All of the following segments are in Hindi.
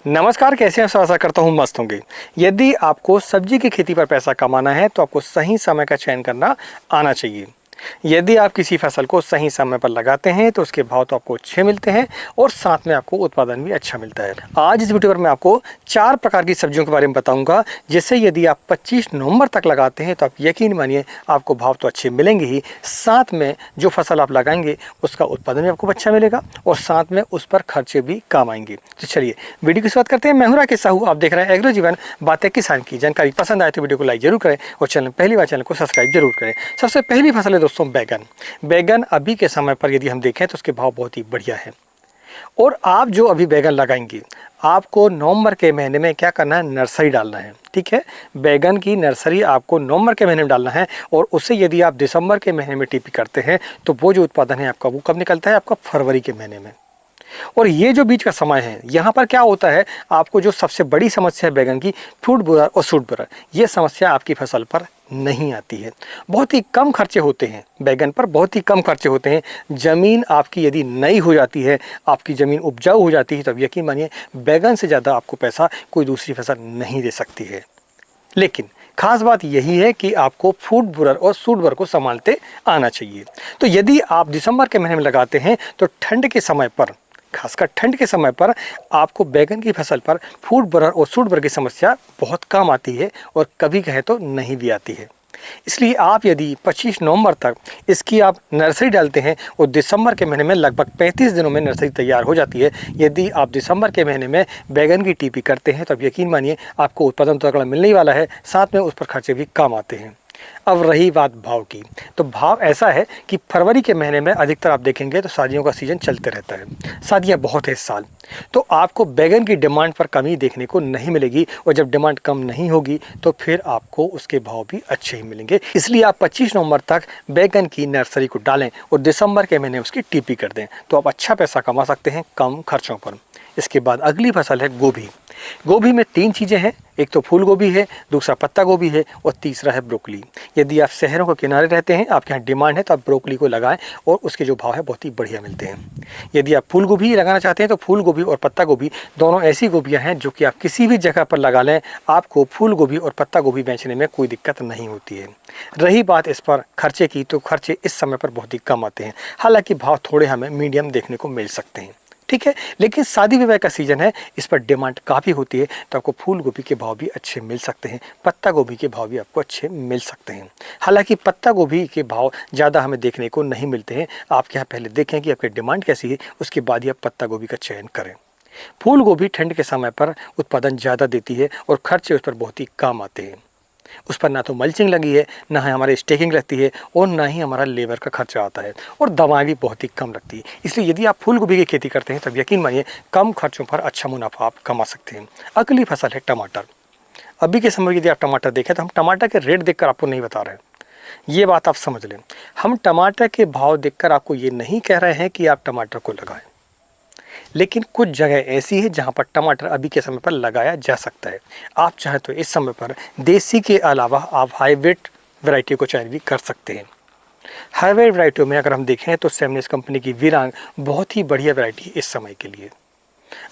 नमस्कार, कैसे हैं? आशा करता हूँ मस्त होंगे। यदि आपको सब्जी की खेती पर पैसा कमाना है तो आपको सही समय का चयन करना आना चाहिए। यदि आप किसी फसल को सही समय पर लगाते हैं तो उसके भाव तो आपको अच्छे मिलते हैं और साथ में आपको उत्पादन भी अच्छा मिलता है। आज इस वीडियो पर मैं आपको 4 प्रकार की सब्जियों के बारे में बताऊंगा, जिससे यदि आप 25 नवंबर तक लगाते हैं तो आप यकीन मानिए आपको भाव तो अच्छे मिलेंगे ही, साथ में जो फसल आप लगाएंगे उसका उत्पादन भी आपको अच्छा मिलेगा और साथ में उस पर खर्चे भी कम आएंगे। तो चलिए वीडियो की शुरुआत करते हैं। मैं हूं राकेश साहू, आप देख रहे हैं एग्रो जीवन बातें किसान की। जानकारी पसंद आए तो वीडियो को लाइक जरूर करें और पहली बार चैनल को सब्सक्राइब जरूर करें। सबसे पहली फसल है दोस्तों बैगन। बैगन अभी के समय पर यदि हम देखें तो उसके भाव बहुत ही बढ़िया है और आप जो अभी बैगन लगाएंगे आपको नवंबर के महीने में क्या करना है, नर्सरी डालना है। ठीक है, बैगन की नर्सरी आपको नवंबर के महीने में डालना है और उससे यदि आप दिसंबर के महीने में टीपी करते हैं तो वो जो उत्पादन है आपका वो कब निकलता है, आपका फरवरी के महीने में। और ये जो बीच का समय है, यहाँ पर क्या होता है, आपको जो सबसे बड़ी समस्या है बैगन की, फ्रूट बोरर और सूट बोरर, ये समस्या आपकी फसल पर नहीं आती है। बहुत ही कम खर्चे होते हैं बैगन पर, बहुत ही कम खर्चे होते हैं। ज़मीन आपकी यदि नई हो जाती है, आपकी ज़मीन उपजाऊ हो जाती है, तब यकीन मानिए बैगन से ज़्यादा आपको पैसा कोई दूसरी फसल नहीं दे सकती है। लेकिन खास बात यही है कि आपको फ्रूट बोरर और सूट बोरर को संभालते आना चाहिए। तो यदि आप दिसंबर के महीने में लगाते हैं तो ठंड के समय पर, खासकर ठंड के समय पर आपको बैगन की फसल पर फूट बोरर और सूट बोरर की समस्या बहुत कम आती है और कभी कहे तो नहीं भी आती है। इसलिए आप यदि 25 नवंबर तक इसकी आप नर्सरी डालते हैं और दिसंबर के महीने में लगभग 35 दिनों में नर्सरी तैयार हो जाती है। यदि आप दिसंबर के महीने में बैगन की टीपी करते हैं तो अब यकीन मानिए आपको उत्पादन तो तगड़ा मिलने ही वाला है, साथ में उस पर खर्चे भी कम आते हैं। अब रही बात भाव की, तो भाव ऐसा है कि फरवरी के महीने में अधिकतर आप देखेंगे तो शादियों का सीजन चलते रहता है, शादियां बहुत है इस साल, तो आपको बैगन की डिमांड पर कमी देखने को नहीं मिलेगी और जब डिमांड कम नहीं होगी तो फिर आपको उसके भाव भी अच्छे ही मिलेंगे। इसलिए आप 25 नवंबर तक बैगन की नर्सरी को डालें और दिसंबर के महीने उसकी टीपी कर दें तो आप अच्छा पैसा कमा सकते हैं कम खर्चों पर। इसके बाद अगली फसल है गोभी। गोभी में 3 चीज़ें हैं, एक तो फूल गोभी है, दूसरा पत्ता गोभी है और तीसरा है ब्रोकली। यदि आप शहरों के किनारे रहते हैं, आपके यहाँ डिमांड है, तो आप ब्रोकली को लगाएं और उसके जो भाव है बहुत ही बढ़िया मिलते हैं। यदि आप फूल गोभी लगाना चाहते हैं तो फूल गोभी और पत्ता गोभी दोनों ऐसी गोभियाँ हैं जो कि आप किसी भी जगह पर लगा लें, आपको फूल गोभी और पत्ता गोभी बेचने में कोई दिक्कत नहीं होती है। रही बात इस पर खर्चे की, तो खर्चे इस समय पर बहुत ही कम आते हैं, हालांकि भाव थोड़े हमें मीडियम देखने को मिल सकते हैं। ठीक है, लेकिन शादी विवाह का सीजन है, इस पर डिमांड काफ़ी होती है, तो आपको फूल गोभी के भाव भी अच्छे मिल सकते हैं, पत्ता गोभी के भाव भी आपको अच्छे मिल सकते हैं। हालांकि पत्ता गोभी के भाव ज़्यादा हमें देखने को नहीं मिलते हैं। आप यहाँ पहले देखें कि आपकी डिमांड कैसी है, उसके बाद ही आप पत्ता गोभी का चयन करें। फूल गोभी ठंड के समय पर उत्पादन ज़्यादा देती है और खर्चे उस पर बहुत ही कम आते हैं। उस पर ना तो मल्चिंग लगी है, ना ही हमारी स्टेकिंग लगती है और ना ही हमारा लेबर का खर्चा आता है और दवाएं भी बहुत ही कम लगती है। इसलिए यदि आप फूल गोभी की खेती करते हैं तब यकीन मानिए कम खर्चों पर अच्छा मुनाफा आप कमा सकते हैं। अगली फसल है टमाटर। अभी के समय यदि आप टमाटर देखें तो हम टमाटर के रेट देखकर आपको नहीं बता रहे हैं, ये बात आप समझ लें। हम टमाटर के भाव देखकर आपको ये नहीं कह रहे हैं कि आप टमाटर को लगाएं, लेकिन कुछ जगह ऐसी है जहां पर टमाटर अभी के समय पर लगाया जा सकता है। आप चाहें तो इस समय पर देसी के अलावा आप हाइब्रिड वैरायटी को चयन भी कर सकते हैं। हाइब्रिड वैरायटियों में अगर हम देखें तो सेमनेस कंपनी की वीरांग बहुत ही बढ़िया वैरायटी है इस समय के लिए।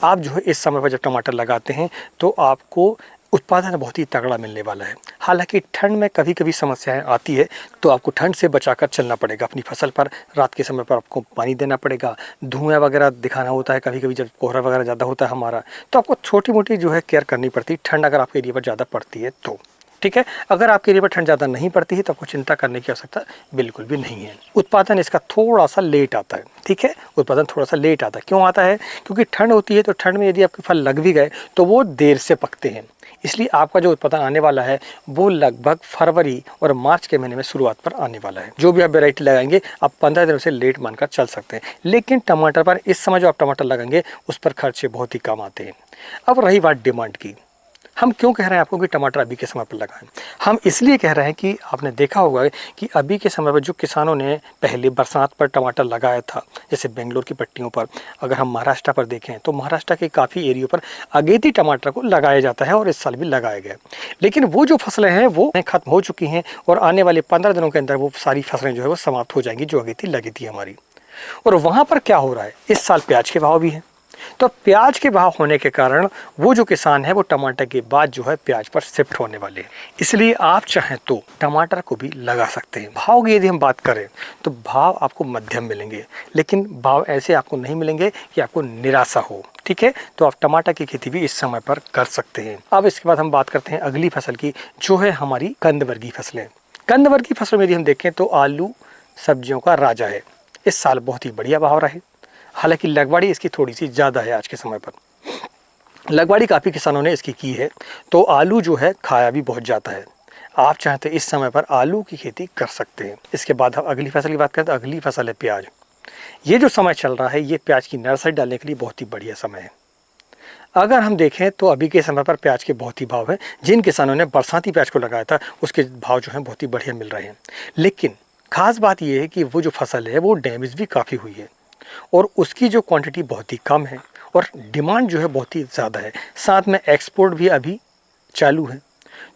आप जो है इस समय पर जब टमाटर लगाते हैं तो आपको उत्पादन बहुत ही तगड़ा मिलने वाला है। हालांकि ठंड में कभी कभी समस्याएं आती है, तो आपको ठंड से बचाकर चलना पड़ेगा अपनी फसल पर। रात के समय पर आपको पानी देना पड़ेगा, धुआं वगैरह दिखाना होता है, कभी कभी जब कोहरा वगैरह ज़्यादा होता है हमारा, तो आपको छोटी मोटी जो है केयर करनी पड़ती है, ठंड अगर आपके एरिया पर ज़्यादा पड़ती है तो। ठीक है, अगर आपके एरिया पर ठंड ज़्यादा नहीं पड़ती है तो आपको चिंता करने की आवश्यकता बिल्कुल भी नहीं है। उत्पादन इसका थोड़ा सा लेट आता है। ठीक है, उत्पादन थोड़ा सा लेट आता है। क्यों आता है? क्योंकि ठंड होती है, तो ठंड में यदि आपके फल लग भी गए तो वो देर से पकते हैं। इसलिए आपका जो उत्पादन आने वाला है वो लगभग फरवरी और मार्च के महीने में शुरुआत पर आने वाला है। जो भी आप वैरायटी लगाएंगे आप 15 दिनों से लेट मानकर चल सकते हैं, लेकिन टमाटर पर इस समय जो आप टमाटर लगाएंगे उस पर खर्चे बहुत ही कम आते हैं। अब रही बात डिमांड की, हम क्यों कह रहे हैं आपको कि टमाटर अभी के समय पर लगाएं? हम इसलिए कह रहे हैं कि आपने देखा होगा कि अभी के समय पर जो किसानों ने पहले बरसात पर टमाटर लगाया था, जैसे बेंगलोर की पट्टियों पर, अगर हम महाराष्ट्र पर देखें तो महाराष्ट्र के काफ़ी एरियो पर अगेती टमाटर को लगाया जाता है और इस साल भी लगाया गया। लेकिन वो जो फसलें हैं वो खत्म हो चुकी हैं और आने वाले 15 दिनों के अंदर वो सारी फसलें जो है वो समाप्त हो जाएंगी जो अगेती लगी थी हमारी। और वहाँ पर क्या हो रहा है, इस साल प्याज के भाव भी हैं, तो प्याज के भाव होने के कारण वो जो किसान है वो टमाटर के बाद जो है प्याज पर शिफ्ट होने वाले हैं। इसलिए आप चाहें तो टमाटर को भी लगा सकते हैं। भाव की यदि हम बात करें तो भाव आपको मध्यम मिलेंगे, लेकिन भाव ऐसे आपको नहीं मिलेंगे कि आपको निराशा हो। ठीक है, तो आप टमाटर की खेती भी इस समय पर कर सकते हैं। अब इसके बाद हम बात करते हैं अगली फसल की, जो है हमारी कंद वर्गीय फसलें। कंद वर्गीय फसलों में यदि हम देखें तो आलू सब्जियों का राजा है। इस साल बहुत ही बढ़िया भाव रहे, हालांकि लगवाड़ी इसकी थोड़ी सी ज़्यादा है। आज के समय पर लगवाड़ी काफ़ी किसानों ने इसकी की है, तो आलू जो है खाया भी बहुत जाता है। आप चाहते इस समय पर आलू की खेती कर सकते हैं। इसके बाद हम अगली फसल की बात करें तो अगली फसल है प्याज। ये जो समय चल रहा है ये प्याज की नर्सरी डालने के लिए बहुत ही बढ़िया समय है। अगर हम देखें तो अभी के समय पर प्याज के बहुत ही भाव है। जिन किसानों ने बरसाती प्याज को लगाया था उसके भाव जो है बहुत ही बढ़िया मिल रहे हैं, लेकिन खास बात यह है कि वो जो फसल है वो डैमेज भी काफ़ी हुई है और उसकी जो क्वांटिटी बहुत ही कम है और डिमांड जो है बहुत ही ज़्यादा है। साथ में एक्सपोर्ट भी अभी चालू है,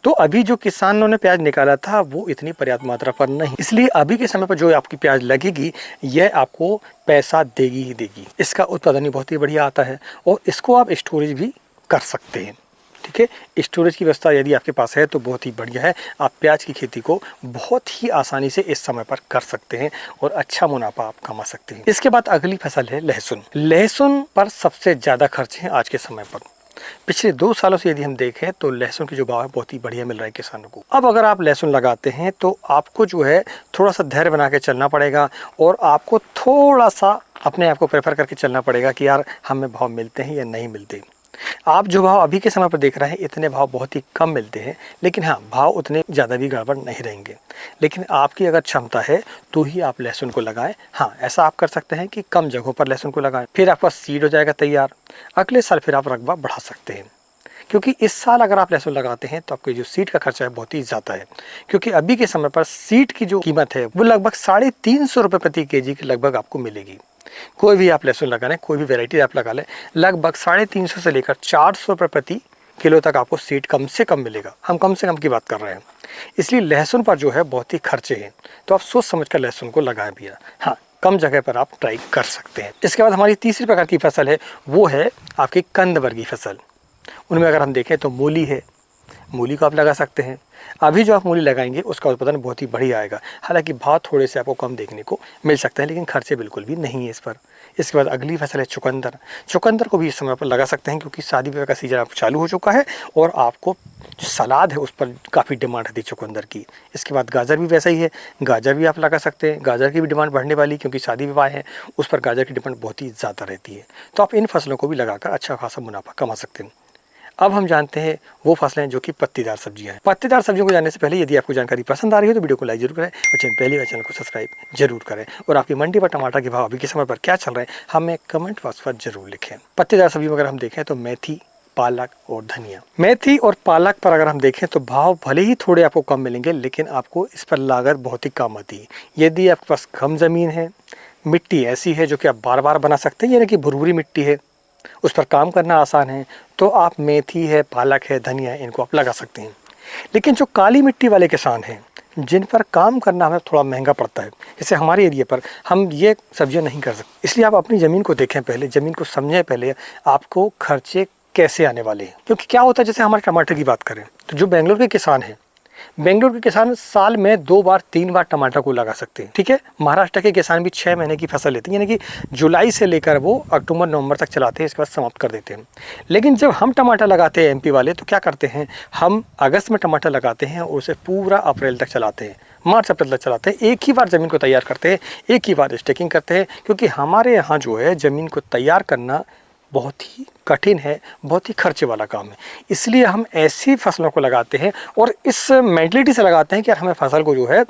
तो अभी जो किसानों ने प्याज निकाला था वो इतनी पर्याप्त मात्रा पर नहीं, इसलिए अभी के समय पर जो आपकी प्याज लगेगी यह आपको पैसा देगी ही देगी। इसका उत्पादन भी बहुत ही बढ़िया आता है और इसको आप स्टोरेज भी कर सकते हैं। ठीक है, स्टोरेज की व्यवस्था यदि आपके पास है तो बहुत ही बढ़िया है। आप प्याज की खेती को बहुत ही आसानी से इस समय पर कर सकते हैं और अच्छा मुनाफा आप कमा सकते हैं। इसके बाद अगली फसल है लहसुन। लहसुन पर सबसे ज़्यादा खर्च है आज के समय पर। पिछले 2 सालों से यदि हम देखें तो लहसुन की जो भाव है बहुत ही बढ़िया मिल रहा है किसानों को। अब अगर आप लहसुन लगाते हैं तो आपको जो है थोड़ा सा धैर्य बना के चलना पड़ेगा और आपको थोड़ा सा अपने आप को प्रेफर करके चलना पड़ेगा कि यार हमें भाव मिलते हैं या नहीं मिलते। आप जो भाव अभी के समय पर देख रहे हैं इतने भाव बहुत ही कम मिलते हैं, लेकिन हाँ भाव उतने ज़्यादा भी गड़बड़ नहीं रहेंगे। लेकिन आपकी अगर क्षमता है तो ही आप लहसुन को लगाएं। हाँ, ऐसा आप कर सकते हैं कि कम जगहों पर लहसुन को लगाएं, फिर आपका सीड हो जाएगा तैयार। अगले साल फिर आप रकबा बढ़ा सकते हैं, क्योंकि इस साल अगर आप लहसुन लगाते हैं तो आपके जो सीड का खर्चा है बहुत ही ज़्यादा है। क्योंकि अभी के समय पर सीड की जो कीमत है वो लगभग 350 रुपये प्रति केजी की लगभग आपको मिलेगी। कोई भी आप लहसुन लगा लें, कोई भी वैरायटी आप लगा लें, लगभग 350 से लेकर 400 रुपये प्रति किलो तक आपको सीड कम से कम मिलेगा। हम कम से कम की बात कर रहे हैं, इसलिए लहसुन पर जो है बहुत ही खर्चे हैं, तो आप सोच समझ कर लहसुन को लगाएं भी। हाँ, कम जगह पर आप ट्राई कर सकते हैं। इसके बाद हमारी तीसरी प्रकार की फसल है वो है आपकी कंद वर्गीय फसल। उनमें अगर हम देखें तो मूली है, मूली को आप लगा सकते हैं। अभी जो आप मूली लगाएंगे उसका उत्पादन बहुत ही बढ़िया आएगा, हालांकि भाव थोड़े से आपको कम देखने को मिल सकते हैं, लेकिन खर्चे बिल्कुल भी नहीं है इस पर। इसके बाद अगली फसल है चुकंदर। चुकंदर को भी इस समय पर लगा सकते हैं क्योंकि शादी विवाह का सीजन आपको चालू हो चुका है और आपको जो सलाद है उस पर काफ़ी डिमांड रहती है चुकंदर की। इसके बाद गाजर भी वैसा ही है, गाजर भी आप लगा सकते हैं। गाजर की भी डिमांड बढ़ने वाली क्योंकि शादी विवाह है, उस पर गाजर की डिमांड बहुत ही ज़्यादा रहती है, तो आप इन फसलों को भी लगाकर अच्छा खासा मुनाफा कमा सकते हैं। अब हम जानते हैं वो फसलें जो कि पत्तेदार सब्जियां हैं। पत्तेदार सब्जियों को जानने से पहले यदि आपको जानकारी पसंद आ रही है तो वीडियो को लाइक जरूर करें और पहली बार चैनल को सब्सक्राइब जरूर करें। और आपकी मंडी पर टमाटर के भाव अभी के समय पर क्या चल रहे हैं हमें कमेंट बॉक्स पर जरूर लिखें। पत्तेदार सब्जियों में अगर हम देखें तो मेथी, पालक और धनिया। मेथी और पालक पर अगर हम देखें तो भाव भले ही थोड़े आपको कम मिलेंगे, लेकिन आपको इस पर लागत बहुत ही कम आती है। यदि आपके पास कम ज़मीन है, मिट्टी ऐसी है जो कि आप बार बार बना सकते हैं, यानी कि भुरभुरी मिट्टी है, उस पर काम करना आसान है, तो आप मेथी है, पालक है, धनिया है, इनको आप लगा सकते हैं। लेकिन जो काली मिट्टी वाले किसान हैं जिन पर काम करना हमें थोड़ा महंगा पड़ता है, जैसे हमारे एरिया पर हम ये सब्जियां नहीं कर सकते, इसलिए आप अपनी ज़मीन को देखें पहले, ज़मीन को समझें पहले आपको खर्चे कैसे आने वाले हैं। क्योंकि क्या होता है, जैसे हमारे टमाटर की बात करें तो जो बेंगलोर के किसान हैं, बेंगलोर के किसान साल में 2 बार 3 बार टमाटर को लगा सकते हैं। ठीक है, महाराष्ट्र के किसान भी 6 महीने की फसल लेते हैं, यानी कि जुलाई से लेकर वो अक्टूबर नवंबर तक चलाते हैं, इसके बाद समाप्त कर देते हैं। लेकिन जब हम टमाटर लगाते हैं एमपी वाले, तो क्या करते हैं, हम अगस्त में टमाटर लगाते हैं और उसे पूरा अप्रैल तक चलाते हैं, मार्च अप्रैल तक चलाते हैं। एक ही बार ज़मीन को तैयार करते हैं, एक ही बार स्टेकिंग करते हैं, क्योंकि हमारे यहाँ जो है ज़मीन को तैयार करना बहुत ही कठिन है, बहुत ही खर्चे वाला काम है। इसलिए हम ऐसी फसलों को लगाते हैं और इस मेंटलिटी से लगाते हैं कि यार हमें फसल को जो है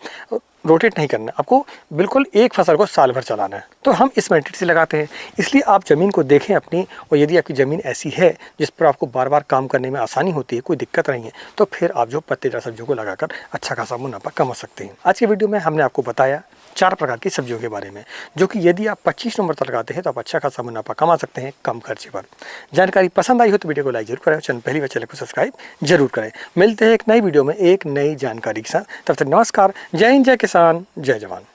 रोटेट नहीं करना, आपको बिल्कुल एक फसल को साल भर चलाना है, तो हम इस मेंटलिटी से लगाते हैं। इसलिए आप ज़मीन को देखें अपनी, और यदि आपकी ज़मीन ऐसी है जिस पर आपको बार बार काम करने में आसानी होती है, कोई दिक्कत नहीं है, तो फिर आप जो पत्तेदार सब्जियों को लगाकर अच्छा खासा मुनाफा कमा सकते हैं। आज की वीडियो में हमने आपको बताया 4 प्रकार की सब्जियों के बारे में, जो कि यदि आप 25 नंबर तक लगाते हैं तो आप अच्छा खासा मुनाफा कमा सकते हैं कम खर्चे पर। जानकारी पसंद आई हो तो वीडियो को लाइक जरूर करें, चैनल पहली बार चैनल को सब्सक्राइब जरूर करें। मिलते हैं एक नई वीडियो में एक नई जानकारी के साथ, तब तक नमस्कार, जय हिंद, जय किसान, जय जवान।